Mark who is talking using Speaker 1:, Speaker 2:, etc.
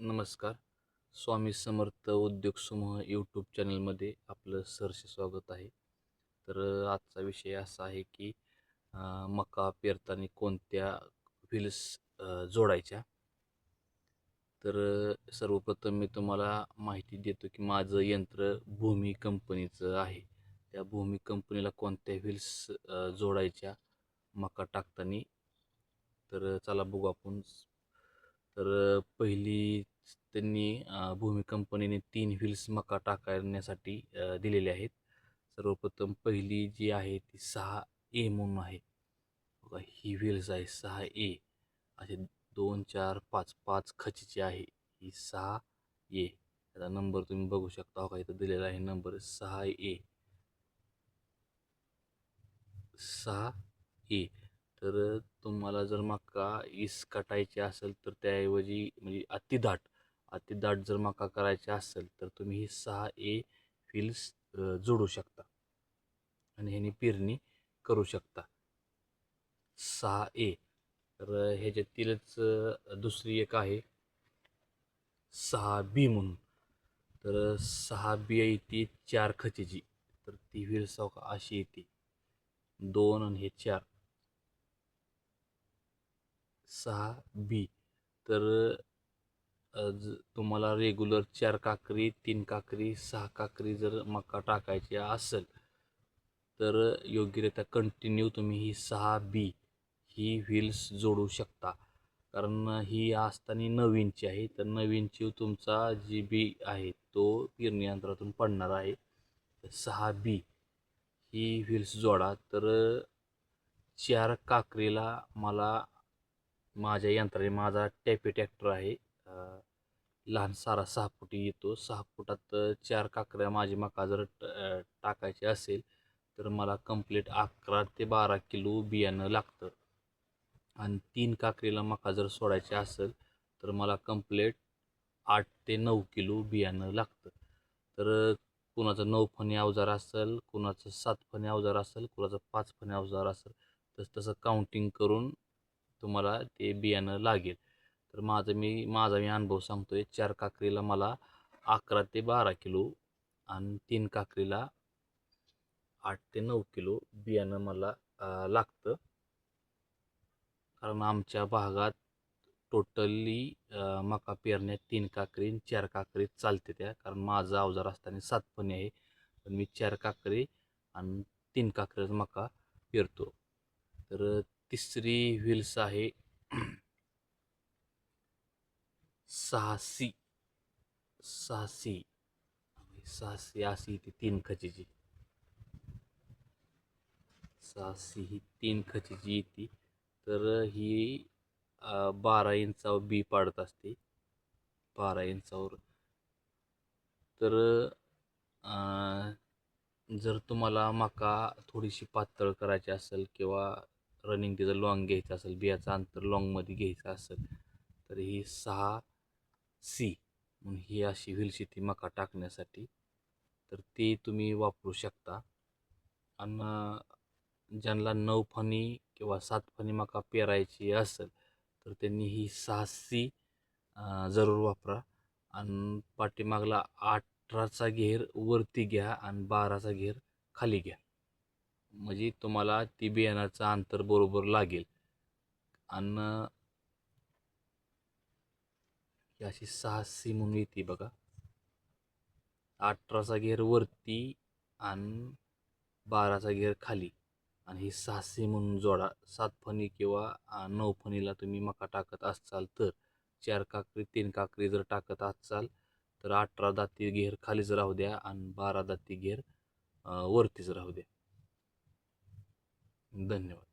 Speaker 1: नमस्कार. स्वामी समर्थ उद्योग समूह यूट्यूब चॅनलमध्ये आपलं सहर्ष स्वागत आहे. तर आजचा विषय असा आहे की मका पेरताना कोणत्या व्हील्स जोडायच्या. तर सर्वप्रथम मी तुम्हाला माहिती देतो की माझं यंत्र भूमी कंपनीचं आहे. त्या भूमी कंपनीला कोणत्या व्हील्स जोडायच्या मका टाकताना. तर चला बघू आपण. तर पहिली त्यांनी भूमी कंपनीने 3 व्हील्स मका टाकण्यासाठी दिलेले आहेत. सर्वप्रथम पहिली जी आहे ती 6A म्हणून आहे. बघा ही व्हील्स आहे 6A. असे 2, 4, 5, 5 खचीची आहे ही 6A. त्याचा नंबर तुम्ही बघू शकता. बघा इथं दिलेला आहे नंबर 6A. 6A. तर तुम्हाला जर मका ईस काटायची असेल तर त्याऐवजी म्हणजे अतिदाट जर मका करायची असेल तर तुम्ही ही 6A व्हील्स जोडू शकता आणि ह्यानी पेरणी करू शकता. 6A. तर ह्याच्यातीलच दुसरी एक आहे 6B म्हणून. तर 6B आहे ती 4 खचीची. तर ती व्हील्स अशी येते 2 आणि हे 4. 6B. तर तुम्हाला रेग्युलर 4 काकरी, 3 काकरी, 6 काकरी जर मका टाकायची असेल तर योग्यरित्या कंटिन्यू तुम्ही ही 6B ही व्हील्स जोडू शकता. कारण ही असताना नवीनची आहे. तर नवीनची तुमचा जी बी आहे तो पेरणी यंत्रातून पडणार आहे. 6B ही व्हील्स जोडा. तर 4 काकरीला मला माझ्या यंत्राने माझा टॅपी ट्रॅक्टर आहे. लहान सारा 6 फुटी येतो. 6 फुटात 4 काकऱ्या माझी मका जर टाकायची असेल तर मला कंप्लीट 11 ते 12 किलो बियाणं लागतं. आणि 3 काकरीला मका जर सोडायची असेल तर मला कंप्लीट 8 ते 9 किलो बियाणं लागतं. तर कुणाचं 9 फणी अवजार असेल, कुणाचं 7 फणी अवजार असेल, कुणाचं 5 फणी अवजार असेल, तसं काउंटिंग करून तुम्हाला ते बियाणं लागेल. तर माझा मी अनुभव सांगतोय. 4 काकरीला मला 11 ते 12 किलो आणि 3 काकरीला 8 ते 9 किलो बियाणं मला लागतं. कारण आमच्या भागात टोटली मका पेरण्यात 3 काकरी आणि 4 काकरी चालते त्या. कारण माझं अवजार असताना 7 फणी आहे. पण मी 4 काकरी आणि 3 काकरीचा मका पेरतो. तर तिसरी व्हील्स आहे 6C. 6C. 6C अशी ती 3 खचीची. 6C ही 3 खचीची येते. तर ही 12 इंचावर बी पाडत असते. 12 इंचावर. तर जर तुम्हाला मका थोडीशी पातळ करायची असेल किंवा रनिंग तिचं लॉंग घ्यायचं असेल, बियाचं अंतर लॉंगमध्ये घ्यायचं असेल तर ही 6C म्हणून ही अशी व्हील्स येते मका टाकण्यासाठी. तर ती तुम्ही वापरू शकता. आणि ज्यांना 9 फणी किंवा 7 फणी मका पेरायची असेल तर त्यांनी ही 6C जरूर वापरा. आणि पाठीमागला 18चा घेर वरती घ्या आणि 12चा घेर खाली घ्या. म्हणजे तुम्हाला ती बियाणाचं अंतर बरोबर लागेल. आणि ही अशी 6C म्हणून येते बघा. 18चा घेर वरती आणि 12चा घेर खाली. आणि ही 6C म्हणून जोडा. 7 फणी किंवा 9 फणीला तुम्ही मका टाकत असाल तर 4 काकरी 3 काकरी जर टाकत असाल तर 18 दाती घेर खालीच राहू द्या आणि 12 दाती घेर वरतीच राहू द्या. धन्यवाद.